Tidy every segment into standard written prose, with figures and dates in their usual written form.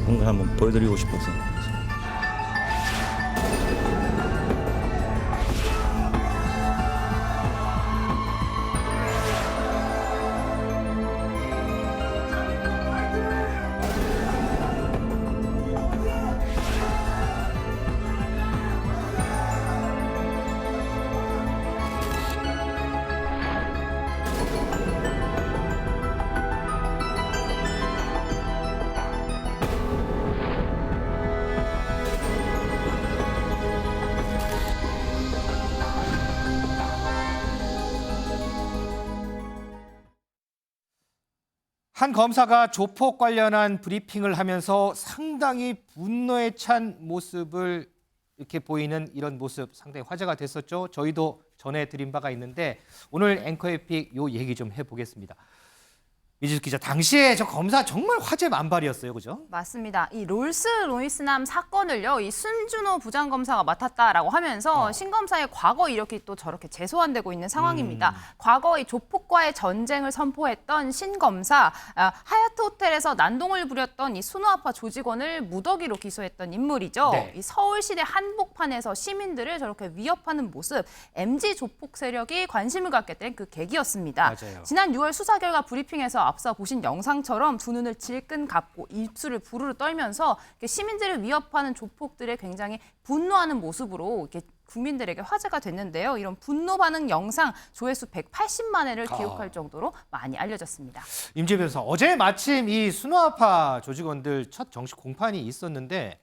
그런 걸 한번 보여드리고 싶어서. 한 검사가 조폭 관련한 브리핑을 하면서 상당히 분노에 찬 모습을 이렇게 보이는 이런 모습 상당히 화제가 됐었죠. 저희도 전해드린 바가 있는데 오늘 앵커의 픽 요 얘기 좀 해보겠습니다. 미지수 기자, 당시에 저 검사 정말 화제 만발이었어요, 그죠? 맞습니다. 이 롤스로이스남 사건을요, 이 순준호 부장검사가 맡았다라고 하면서 신 검사의 과거 이력이 또 저렇게 재소환되고 있는 상황입니다. 과거 이 조폭과의 전쟁을 선포했던 신 검사, 하얏트 호텔에서 난동을 부렸던 이 순호아파 조직원을 무더기로 기소했던 인물이죠. 네. 이 서울시내 한복판에서 시민들을 저렇게 위협하는 모습, MG 조폭 세력이 관심을 갖게 된 그 계기였습니다. 맞아요. 지난 6월 수사 결과 브리핑에서 앞서 보신 영상처럼 두 눈을 질끈 감고 입술을 부르르 떨면서 시민들을 위협하는 조폭들의 굉장히 분노하는 모습으로 이렇게 국민들에게 화제가 됐는데요. 이런 분노 반응 영상 조회수 180만 회를 기록할 정도로 많이 알려졌습니다. 임재 변호사, 어제 마침 이 순호아파 조직원들 첫 정식 공판이 있었는데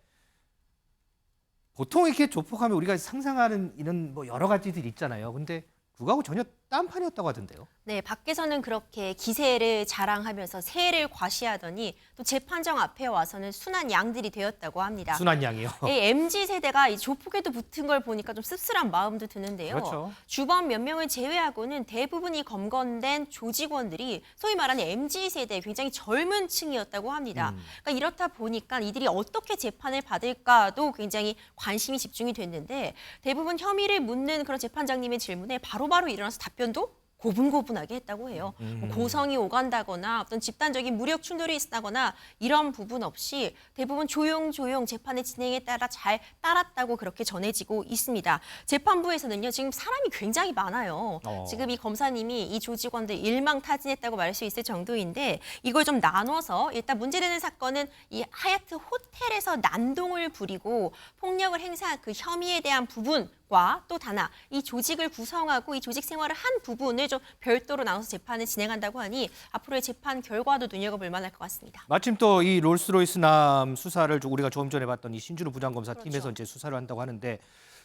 보통 이렇게 조폭하면 우리가 상상하는 이런 뭐 여러 가지들이 있잖아요. 근데 그거하고 전혀 딴판이었다고 하던데요. 네, 밖에서는 그렇게 기세를 자랑하면서 새해를 과시하더니 또 재판정 앞에 와서는 순한 양들이 되었다고 합니다. 순한 양이요. MZ세대가 이 조폭에도 붙은 걸 보니까 좀 씁쓸한 마음도 드는데요. 그렇죠. 주범 몇 명을 제외하고는 대부분이 검거된 조직원들이 소위 말하는 MZ세대 굉장히 젊은 층이었다고 합니다. 그러니까 이렇다 보니까 이들이 어떻게 재판을 받을까도 굉장히 관심이 집중이 됐는데 대부분 혐의를 묻는 그런 재판장님의 질문에 바로바로 일어나서 답변도 고분고분하게 했다고 해요. 뭐 고성이 오간다거나 어떤 집단적인 무력 충돌이 있다거나 이런 부분 없이 대부분 조용조용 재판의 진행에 따라 잘 따랐다고 그렇게 전해지고 있습니다. 재판부에서는요, 지금 사람이 굉장히 많아요. 지금 이 검사님이 이 조직원들 일망타진했다고 말할 수 있을 정도인데 이걸 좀 나눠서 일단 문제되는 사건은 이 하얏트 호텔에서 난동을 부리고 폭력을 행사한 그 혐의에 대한 부분과 또 하나 이 조직을 구성하고 이 조직 생활을 한 부분을 좀 별도로 나눠서 재판을 진행한다고 하니 앞으로의 재판 결과도 눈여겨볼 만할 것 같습니다. 마침 또 이 롤스로이스남 수사를 우리가 조금 전에 봤던 이 신준호 부장검사 그렇죠. 팀에서 이제 수사를 한다고 하는데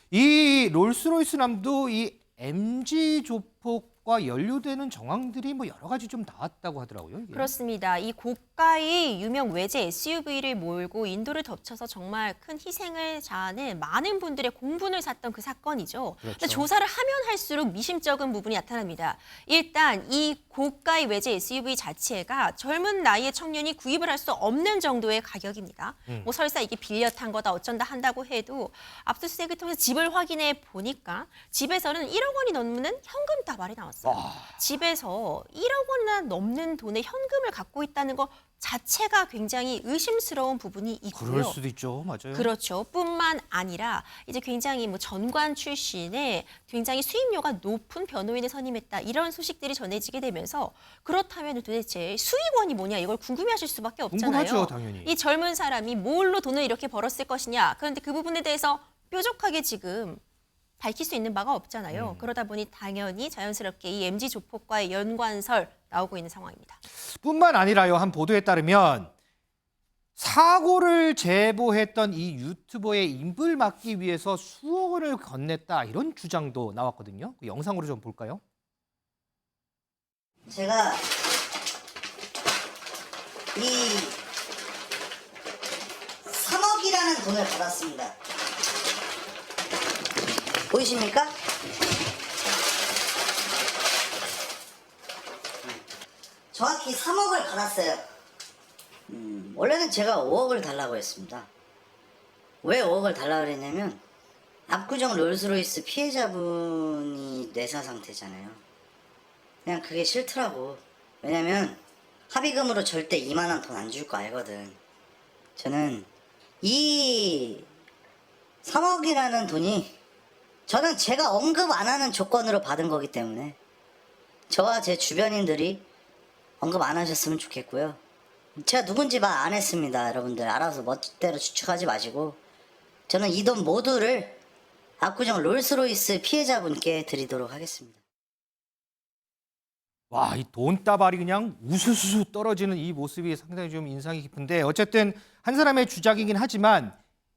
이 롤스로이스남도 이 MG 조폭과 연루되는 정황들이 뭐 여러 가지 좀 나왔다고 하더라고요. 이게. 그렇습니다. 이 고가의 유명 외제 SUV를 몰고 인도를 덮쳐서 정말 큰 희생을 자하는 많은 분들의 공분을 샀던 그 사건이죠. 그렇죠. 근데 조사를 하면 할수록 미심쩍은 부분이 나타납니다. 일단 이 고가의 외제 SUV 자체가 젊은 나이의 청년이 구입을 할 수 없는 정도의 가격입니다. 뭐 설사 이게 빌려 탄 거다 어쩐다 한다고 해도 압수수색을 통해서 집을 확인해 보니까 집에서는 1억 원이 넘는 현금 다발이 나왔어요. 집에서 1억 원이나 넘는 돈의 현금을 갖고 있다는 것 자체가 굉장히 의심스러운 부분이 있고요. 그럴 수도 있죠. 맞아요. 그렇죠. 뿐만 아니라 이제 굉장히 뭐 전관 출신의 굉장히 수임료가 높은 변호인을 선임했다. 이런 소식들이 전해지게 되면서 그렇다면 도대체 수익원이 뭐냐 이걸 궁금해하실 수밖에 없잖아요. 궁금하죠, 당연히. 이 젊은 사람이 뭘로 돈을 이렇게 벌었을 것이냐. 그런데 그 부분에 대해서 뾰족하게 지금 밝힐 수 있는 바가 없잖아요. 그러다 보니 당연히 자연스럽게 이 MG 조폭과의 연관설 나오고 있는 상황입니다. 뿐만 아니라요. 한 보도에 따르면 사고를 제보했던 이 유튜버의 인불 막기 위해서 수억 원을 건넸다 이런 주장도 나왔거든요. 그 영상으로 좀 볼까요? 제가 이 3억이라는 돈을 받았습니다. 보이십니까? 정확히 3억을 받았어요. 원래는 제가 5억을 달라고 했습니다. 왜 5억을 달라고 했냐면 압구정 롤스로이스 피해자분이 뇌사 상태잖아요. 그냥 그게 싫더라고. 왜냐면 합의금으로 절대 이만한 돈 안 줄 거 알거든. 저는 이 3억이라는 돈이 저는 제가 언급 안 하는 조건으로 받은 거기 때문에 저와 제 주변인들이 언급 안 하셨으면 좋겠고요. 제가 누군지 말 안 했습니다. 여러분들 알아서 멋대로 추측하지 마시고 저는 이 돈 모두를 압구정 롤스로이스 피해자분께 드리도록 하겠습니다. 와, 이 돈다발이 그냥 우수수 떨어지는 이 모습이 상당히 좀 인상이 깊은데 어쨌든 한 사람의 주장이긴 하지만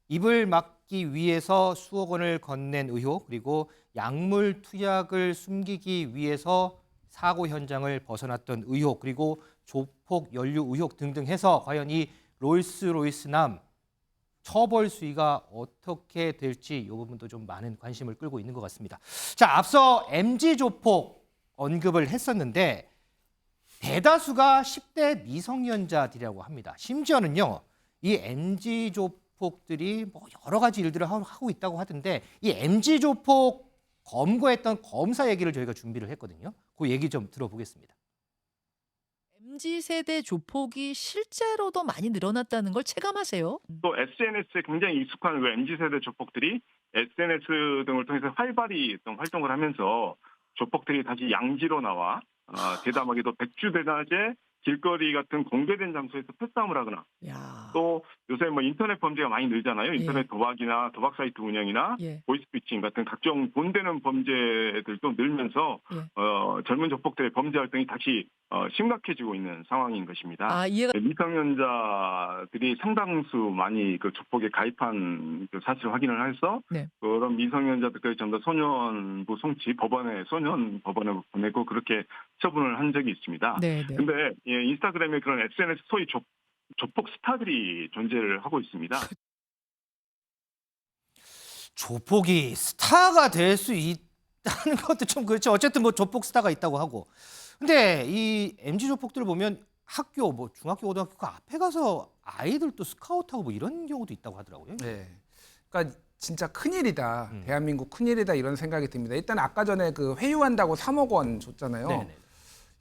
입을 막기 위해서 수억 원을 건넨 의혹 그리고 약물 투약을 숨기기 위해서 사고 현장을 벗어났던 의혹 그리고 조폭 연루 의혹 등등 해서 과연 이 롤스로이스남 처벌 수위가 어떻게 될지 이 부분도 좀 많은 관심을 끌고 있는 것 같습니다. 자, 앞서 MG 조폭 언급을 했었는데 대다수가 10대 미성년자들이라고 합니다. 심지어는요, 이 MG 조폭들이 뭐 여러 가지 일들을 하고 있다고 하던데 이 MG 조폭 검거했던 검사 얘기를 저희가 준비를 했거든요. 그 얘기 좀 들어보겠습니다. MZ세대 조폭이 실제로도 많이 늘어났다는 걸 체감하세요? 또 SNS에 굉장히 익숙한 MZ세대 조폭들이 SNS 등을 통해서 활발히 어떤 활동을 하면서 조폭들이 다시 양지로 나와 대담하게도 백주대낮에 길거리 같은 공개된 장소에서 패싸움을 하거나 야. 또 요새 뭐 인터넷 범죄가 많이 늘잖아요. 인터넷 예. 도박이나 도박 사이트 운영이나 예. 보이스피싱 같은 각종 돈 되는 범죄들도 늘면서 예. 젊은 조폭들의 범죄 활동이 다시 심각해지고 있는 상황인 것입니다. 아, 이해가 미성년자들이 상당수 많이 그 조폭에 가입한 그 사실을 확인을 해서 네. 그런 미성년자들까지 전부 다 소년부 송치 소년 법원에 보내고 그렇게 처분을 한 적이 있습니다. 네, 네. 근데 인스타그램에 그런 SNS 소위 조폭 스타들이 존재를 하고 있습니다. 조폭이 스타가 될 수 있다는 것도 좀 그렇죠. 어쨌든 뭐 조폭 스타가 있다고 하고. 근데 이 MZ 조폭들을 보면 학교 뭐 중학교 고등학교 그 앞에 가서 아이들 또 스카우트하고 뭐 이런 경우도 있다고 하더라고요. 네. 그러니까 진짜 큰일이다. 대한민국 큰일이다 이런 생각이 듭니다. 일단 아까 전에 그 회유한다고 3억 원 줬잖아요. 네네.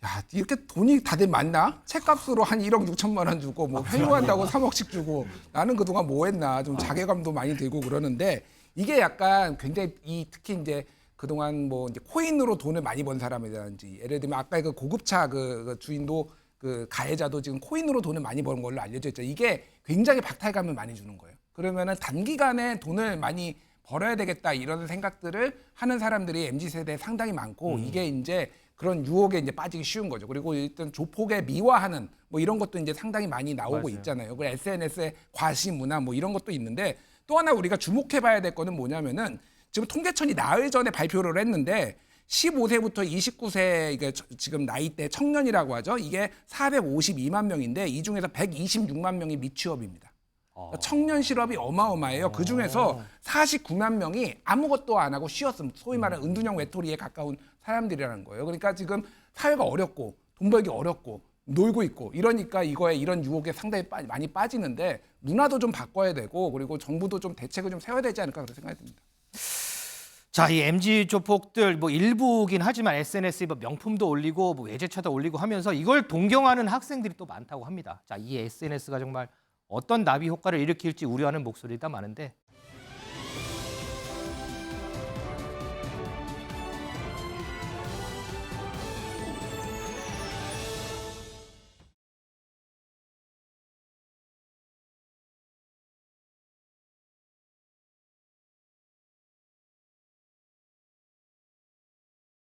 야, 이렇게 돈이 다들 많나? 책값으로 한 1억 6천만 원 주고 뭐 회유한다고 3억씩 주고 나는 그동안 뭐 했나? 좀 자괴감도 많이 들고 그러는데 이게 약간 굉장히 특히 이제 그동안 뭐 이제 코인으로 돈을 많이 번 사람이라든지 예를 들면 아까 그 고급차 그 주인도 그 가해자도 지금 코인으로 돈을 많이 버는 걸로 알려져 있죠. 이게 굉장히 박탈감을 많이 주는 거예요. 그러면은 단기간에 돈을 많이 벌어야 되겠다 이런 생각들을 하는 사람들이 MZ세대에 상당히 많고 이게 이제 그런 유혹에 이제 빠지기 쉬운 거죠. 그리고 일단 조폭에 미화하는 뭐 이런 것도 이제 상당히 많이 나오고 맞아요. 있잖아요. 그리고 SNS의 과시 문화 뭐 이런 것도 있는데 또 하나 우리가 주목해 봐야 될 거는 뭐냐면은 지금 통계청이 나흘 전에 발표를 했는데 15세부터 29세 이게 지금 나이대 청년이라고 하죠. 이게 452만 명인데 이 중에서 126만 명이 미취업입니다. 그러니까 청년 실업이 어마어마해요. 그 중에서 49만 명이 아무것도 안 하고 쉬었습니다. 소위 말하는 은둔형 외톨이에 가까운 사람들이라는 거예요. 그러니까 지금 사회가 어렵고 돈 벌기 어렵고 놀고 있고 이러니까 이거에 이런 유혹에 상당히 많이 빠지는데 문화도 좀 바꿔야 되고 그리고 정부도 좀 대책을 좀 세워야 되지 않을까 그런 생각이 듭니다. 자, 이 MZ 조폭들 뭐 일부긴 하지만 SNS에 뭐 명품도 올리고 뭐 외제차도 올리고 하면서 이걸 동경하는 학생들이 또 많다고 합니다. 자, 이 SNS가 정말 어떤 나비 효과를 일으킬지 우려하는 목소리가 많은데